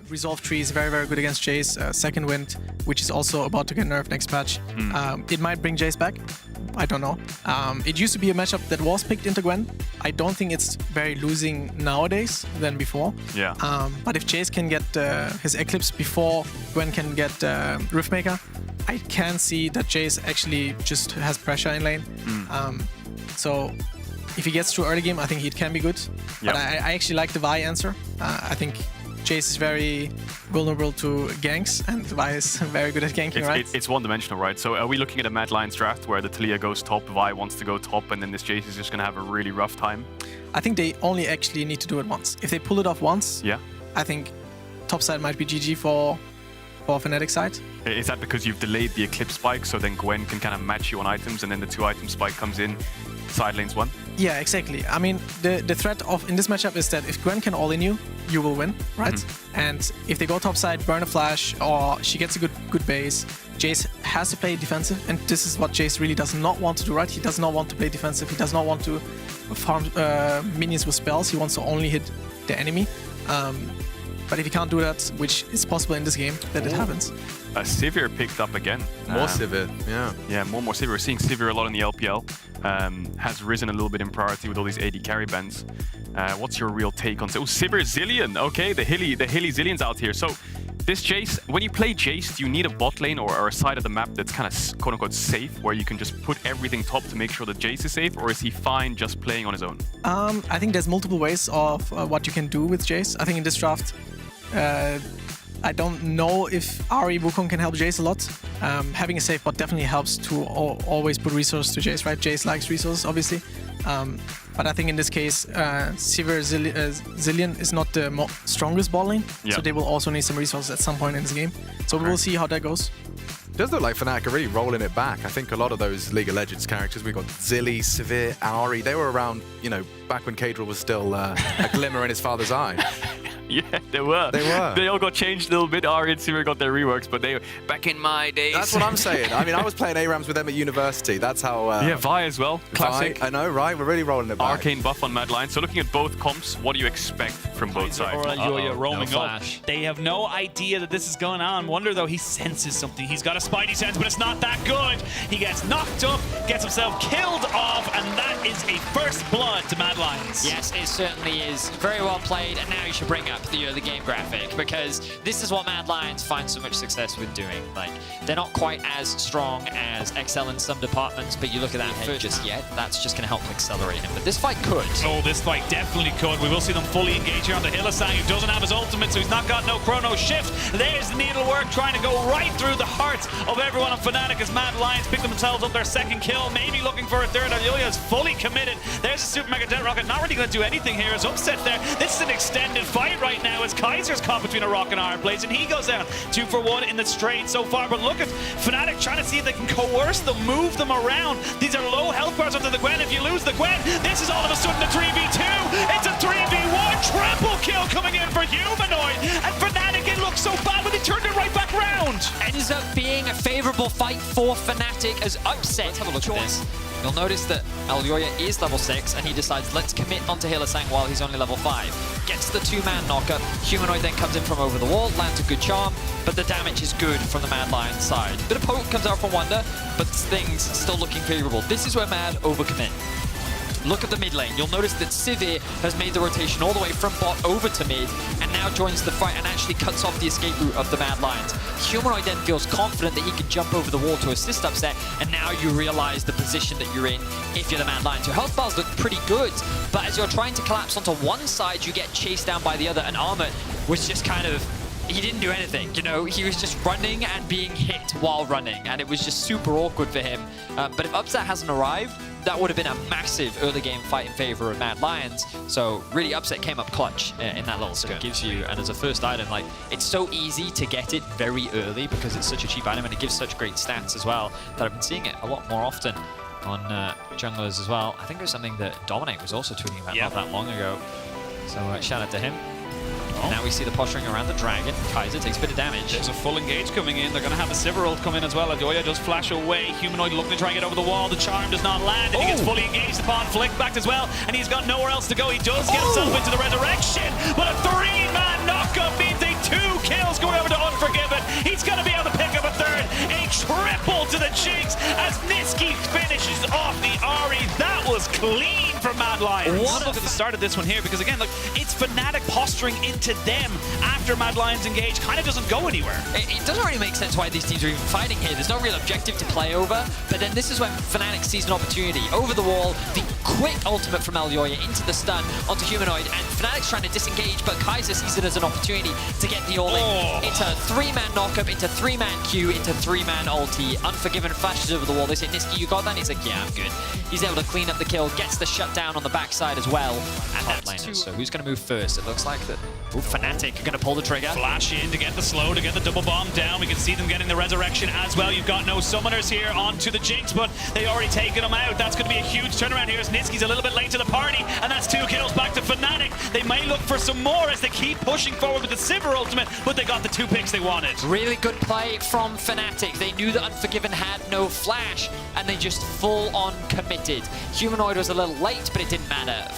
Resolve Tree is very, very good against Jace. Second Wind, which is also about to get nerfed next patch. It might bring Jace back. I don't know. It used to be a matchup that was picked into Gwen. I don't think it's very losing nowadays than before. Yeah. But if Jace can get his Eclipse before Gwen can get Riftmaker, I can see that Jace actually just has pressure in lane. So if he gets through early game, I think it can be good. But I actually like the Vi answer. I think Jace is very vulnerable to ganks, and Vi is very good at ganking, right? It's one-dimensional, right? So are we looking at a Mad Lions draft where the Talia goes top, Vi wants to go top, and then this Jace is just going to have a really rough time? I think they only actually need to do it once. If they pull it off once, I think top side might be GG for Fnatic side. Is that because you've delayed the Eclipse spike, so then Gwen can kind of match you on items, and then the 2-item spike comes in, side lanes one? Yeah, exactly. I mean, the threat of in this matchup is that if Gwen can all-in you, you will win, right? And if they go top side, burn a flash, or she gets a good base, Jace has to play defensive, and this is what Jace really does not want to do, right? He does not want to play defensive. He does not want to farm minions with spells. He wants to only hit the enemy. But if he can't do that, which is possible in this game, that it happens. Sivir picked up again. More Sivir, yeah. Yeah, more Sivir. We're seeing Sivir a lot in the LPL. Has risen a little bit in priority with all these AD carry bans. What's your real take on... Oh, Sivir Zillion. Okay, the hilly Zillion's out here. So this Jace, when you play Jace, do you need a bot lane or a side of the map that's kind of quote-unquote safe, where you can just put everything top to make sure that Jace is safe, or is he fine just playing on his own? I think there's multiple ways of what you can do with Jace. I think in this draft, I don't know if Ahri Wukong can help Jace a lot. Having a safe bot definitely helps to always put resources to Jace, right? Jace likes resources, obviously. But I think in this case, Sivir Zillion is not the strongest bot lane, so they will also need some resources at some point in this game. So we will see how that goes. It does look like Fnatic are really rolling it back. I think a lot of those League of Legends characters, we got Zilly, Sivir, Ahri, they were around, you know, back when Kadril was still a glimmer in his father's eye. Yeah, they were. They were. They all got changed a little bit. Ahri and Sivir got their reworks, but they back in my days. That's what I'm saying. I mean, I was playing ARAMs with them at university. That's how... yeah, Vi as well. Classic. Vi, I know, right? We're really rolling it back. Arcane buff on Mad Lions. So looking at both comps, what do you expect from both sides? Or Aljoya roaming up. They have no idea that this is going on. Wonder, though, he senses something. He's got a spidey sense, but it's not that good. He gets knocked up, gets himself killed off, and that is a first blood to Mad Lions. Yes, it certainly is. Very well played, and now you should bring up the early game graphic, because this is what Mad Lions find so much success with doing. Like, they're not quite as strong as Excel in some departments, but you look at that first just yet, that's just going to help accelerate him. But this fight could. Oh, this fight definitely could. We will see them fully engage here on the Hylissang, who doesn't have his ultimate, so he's not got no chrono shift. There's the needlework trying to go right through the heart of everyone on Fnatic as Mad Lions pick themselves up their second kill, maybe looking for a third. Aljoya is fully committed. There's a Super Mega Death Rocket, not really going to do anything here. Is Upset there. This is an extended fight right now as Kaiser's caught between a rock and a hard place, and he goes down 2 for 1 in the straight so far. But look at Fnatic trying to see if they can coerce them, move them around. These are low health bars onto the Gwen. If you lose the Gwen, this is all of a sudden a 3v2. It's a 3v1. Triple kill coming in for Humanoid. And Fnatic, it looks so bad, but they turned it right back round. Ends up being a favorable fight for Fnatic as Upset. Let's have a look at this. You'll notice that Aljoya is level 6, and he decides, let's commit onto Hylissang while he's only level 5. Gets the 2-man knocker. Humanoid then comes in from over the wall, lands a good charm, but the damage is good from the Mad Lions side. Bit of poke comes out from Wonder, but things still looking favorable. This is where Mad overcommit. Look at the mid lane. You'll notice that Sivir has made the rotation all the way from bot over to mid, and now joins the fight and actually cuts off the escape route of the Mad Lions. Humanoid then feels confident that he can jump over the wall to assist Upset, and now you realize the position that you're in if you're the Mad Lions. Your health bars look pretty good, but as you're trying to collapse onto one side, you get chased down by the other, and Armut was just kind of... he didn't do anything, you know, he was just running and being hit while running, and it was just super awkward for him. But if Upset hasn't arrived, that would have been a massive early game fight in favor of Mad Lions. So really Upset came up clutch in that little skill. It gives you, and as a first item, like, it's so easy to get it very early because it's such a cheap item and it gives such great stats as well that I've been seeing it a lot more often on junglers as well. I think it was something that Dominate was also tweeting about not that long ago. So shout out to him. Now we see the posturing around the dragon. Kaiser takes a bit of damage. There's a full engage coming in. They're going to have the Sivir ult come in as well. Aljoya does flash away. Humanoid looking to try and get over the wall. The charm does not land, and he gets fully engaged upon flick back as well. And he's got nowhere else to go. He does get himself into the resurrection, but a 3-man knockup means a 2 going over to Unforgiven. He's going to be able to pick up a third. A triple to the Jinx as Niski finishes off the Ahri. That was clean from Mad Lions. What look at the start of this one here, because again, look, it's Fnatic posturing into them after Mad Lions engage. Kind of doesn't go anywhere. It doesn't really make sense why these teams are even fighting here. There's no real objective to play over, but then this is when Fnatic sees an opportunity. Over the wall, the quick ultimate from Elyoya into the stun onto Humanoid, and Fnatic's trying to disengage, but Kaiser sees it as an opportunity to get the all-in. It's a 3-man knockup, into 3-man Q, into 3-man ulti. Unforgiven flashes over the wall. They say, Niski, you got that? And he's like, yeah, I'm good. He's able to clean up the kill, gets the shutdown on the backside as well. And that's two. So who's going to move first? It looks like that. Fnatic are going to pull the trigger. Flash in to get the slow, to get the double bomb down. We can see them getting the resurrection as well. You've got no summoners here onto the Jinx, but they already taken them out. That's going to be a huge turnaround here as Niski's a little bit late to the party, and that's 2 kills back to Fnatic. They may look for some more as they keep pushing forward with the Sivir ultimate, but they got the 2 picks they wanted. Really good play from Fnatic. They knew that Unforgiven had no flash, and they just full-on committed. Humanoid was a little late, but it didn't matter.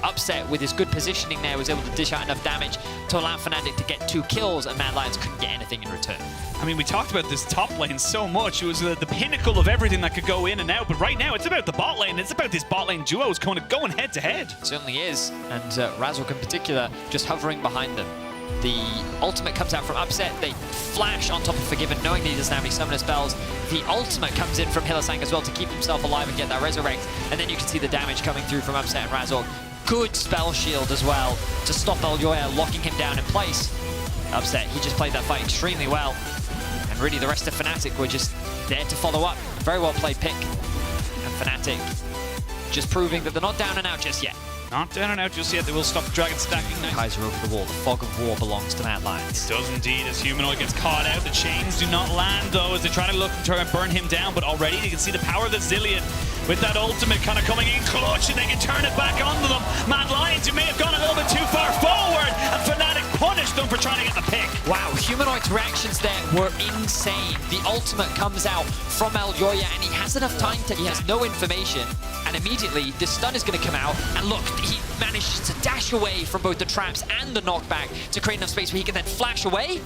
Upset with his good positioning there was able to dish out enough damage to allow Fnatic to get 2 kills, and Mad Lions couldn't get anything in return. I mean, we talked about this top lane so much. It was the pinnacle of everything that could go in and out, but right now it's about the bot lane. It's about this bot lane duos going head to head. It certainly is, and Razork in particular just hovering behind them. The ultimate comes out from Upset. They flash on top of Forgiven, knowing that he doesn't have any summoner spells. The ultimate comes in from Hylissang as well to keep himself alive and get that resurrect. And then you can see the damage coming through from Upset and Razork. Good spell shield as well to stop Elyoya, locking him down in place. Upset, he just played that fight extremely well. And really the rest of Fnatic were just there to follow up. Very well played pick. And Fnatic just proving that they're not down and out just yet. Not down and out just yet. They will stop the dragon stacking now. Kaiser over the wall. The fog of war belongs to Mad Lions. It does indeed, as Humanoid gets caught out. The chains do not land, though, as they try to try and burn him down. But already you can see the power of the Zilean with that ultimate kind of coming in clutch, and they can turn it back onto them. Mad Lions, who may have gone a little bit too far forward, and Fnatic punished them for trying to get the pick. Wow, Humanoid's reactions there were insane. The ultimate comes out from Elyoya, and he has enough time to... He has no information, and immediately the stun is going to come out, and look, he manages to dash away from both the traps and the knockback to create enough space where he can then flash away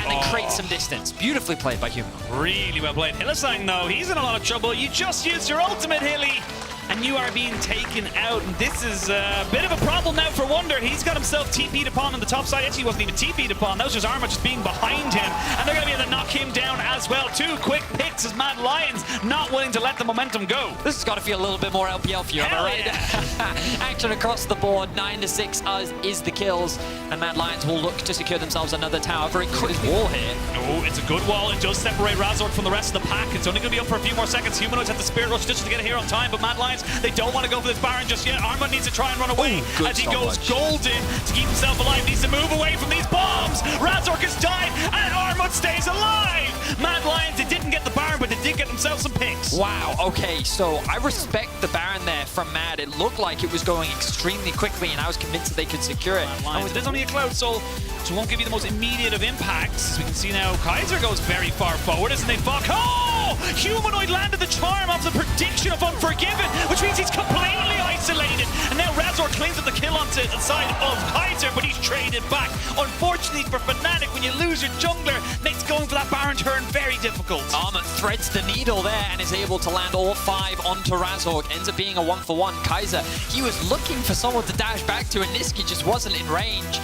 and then create some distance. Beautifully played by Humanoid. Really well played. Hylissang, though, he's in a lot of trouble. You just used your ultimate, Hilly, and you are being taken out. And this is a bit of a problem now for Wunder. He's got himself TP'd upon on the top side. Actually, he wasn't even TP'd upon. That was just Arma just being behind him. And they're going to be able to knock him down as well. 2 quick picks as Mad Lions not willing to let the momentum go. This has got to feel a little bit more LPL for you, am I right? Yeah. Action across the board. 9-6 is the kills. And Mad Lions will look to secure themselves another tower. Very quick wall here. Oh, it's a good wall. It does separate Razork from the rest of the pack. It's only going to be up for a few more seconds. Humanoids have the Spirit Rush just to get it here on time, but Mad Lions, they don't want to go for this Baron just yet. Arma needs to try and run away as he goes golden to keep himself alive. Needs to move away from these bombs. Razork has died, and Arma stays alive. Mad Lions, they didn't get the Baron, but they did get themselves some picks. Wow, okay, so I respect the Baron there from Mad. It looked like it was going extremely quickly, and I was convinced that they could secure it. There's only a Cloud Soul, so it won't give you the most immediate of impacts. As we can see now, Kaiser goes very far forward, isn't they, Fuck? Oh! Humanoid landed the charm off the prediction of Unforgiven, which means he's completely isolated. And now Razor claims up the kill onto the side of Kaiser, but he's traded back. Unfortunately for Fnatic, when you lose your jungler, makes going for that Baron turn very difficult. Arma threads the needle there and is able to land all 5 onto Razork. Ends up being a 1-for-1. Kaiser, he was looking for someone to dash back to, and Niski just wasn't in range.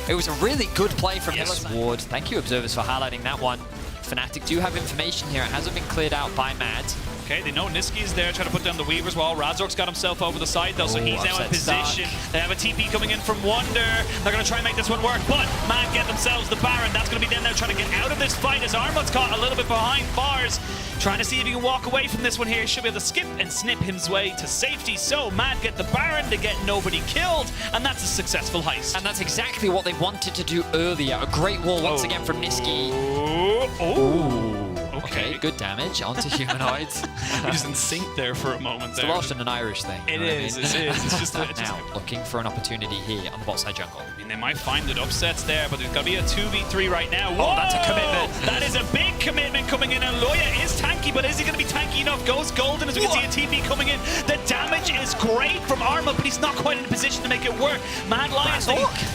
It was a really good play from Ward. Thank you, Observers, for highlighting that one. Fnatic do have information here. It hasn't been cleared out by Mad. Okay, they know Niski is there trying to put down the Weavers while Razork's got himself over the side though, so he's now in position. They have a TP coming in from Wunder. They're going to try and make this one work, but Mad get themselves the Baron. That's going to be them now trying to get out of this fight as Armad's caught a little bit behind bars. Trying to see if he can walk away from this one here. Should be able to skip and snip his way to safety. So Mad get the Baron, they get nobody killed, and that's a successful heist. And that's exactly what they wanted to do earlier. A great wall once again from Niski. Okay, good damage onto Humanoids. We're just in sync there for a moment. It's a Welsh and an Irish thing. It is. It's just now looking for an opportunity here on the bot side jungle. I mean, they might find it upsets there, but there's got to be a 2v3 right now. Whoa! Oh, that's a commitment. That is a big commitment coming in. And Loya is tanky, but is he going to be tanky enough? Goes golden as we can see a TP coming in. The damage damage is great from Arma, but he's not quite in a position to make it work. Mad Lions,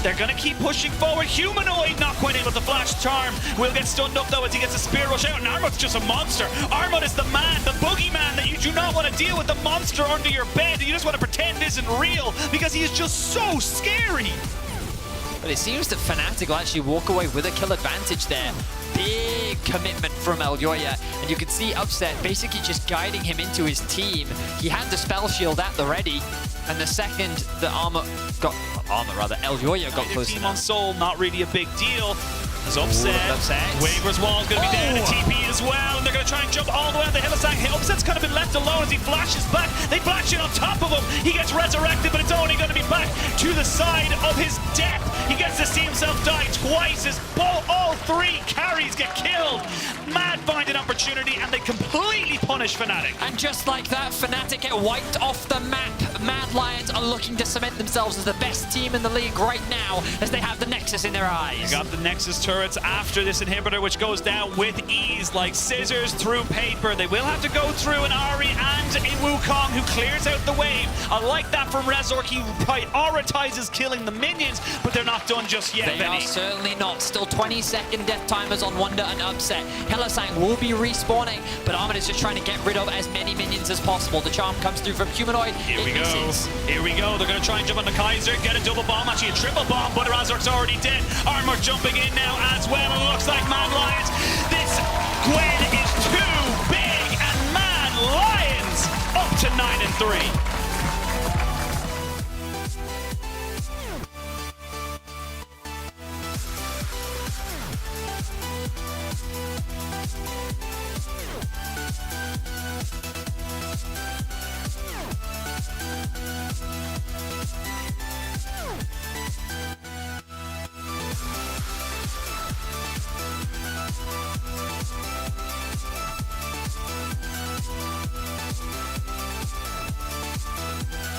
they're going to keep pushing forward. Humanoid not quite able to flash charm. Will get stunned up though as he gets a spear rush out, and Armut's just a monster. Armut is the man, the boogeyman that you do not want to deal with, the monster under your bed. You just want to pretend isn't real because he is just so scary. But it seems that Fnatic will actually walk away with a kill advantage there. Big commitment from Elyoya, and you can see Upset basically just guiding him into his team. He had the spell shield at the ready, and the second the Elyoya got close Team enough. on Soul, not really a big deal. As Upset. Waver's wall is going to be there, the TP as well, and they're going to try and jump all the way on the Hillsang. Upset's kind of been left alone as he flashes back. They flash in on top of him. He gets resurrected, but it's only going to be back to the side of his death. He gets to see himself die twice as all three carries get killed. Mad find an opportunity, and they completely punish Fnatic. And just like that, Fnatic get wiped off the map. Mad Lions are looking to cement themselves as the best team in the league right now, as they have the Nexus in their eyes. They got the Nexus turrets after this inhibitor, which goes down with ease like scissors through paper. They will have to go through an Ahri and a Wukong who clears out the wave. I like that from Rezork. He prioritizes killing the minions, but they're not done just yet, They are certainly not. Still 20-second death timers on Wonder and Upset. Hellsang will be respawning, but Armut is just trying to get rid of as many minions as possible. The charm comes through from Humanoid. Here we go. Here we go. They're going to try and jump on the Kaiser, get a double bomb, actually a triple bomb, but Razork's already dead. Armor jumping in now as well. It looks like Mad Lions. This Gwen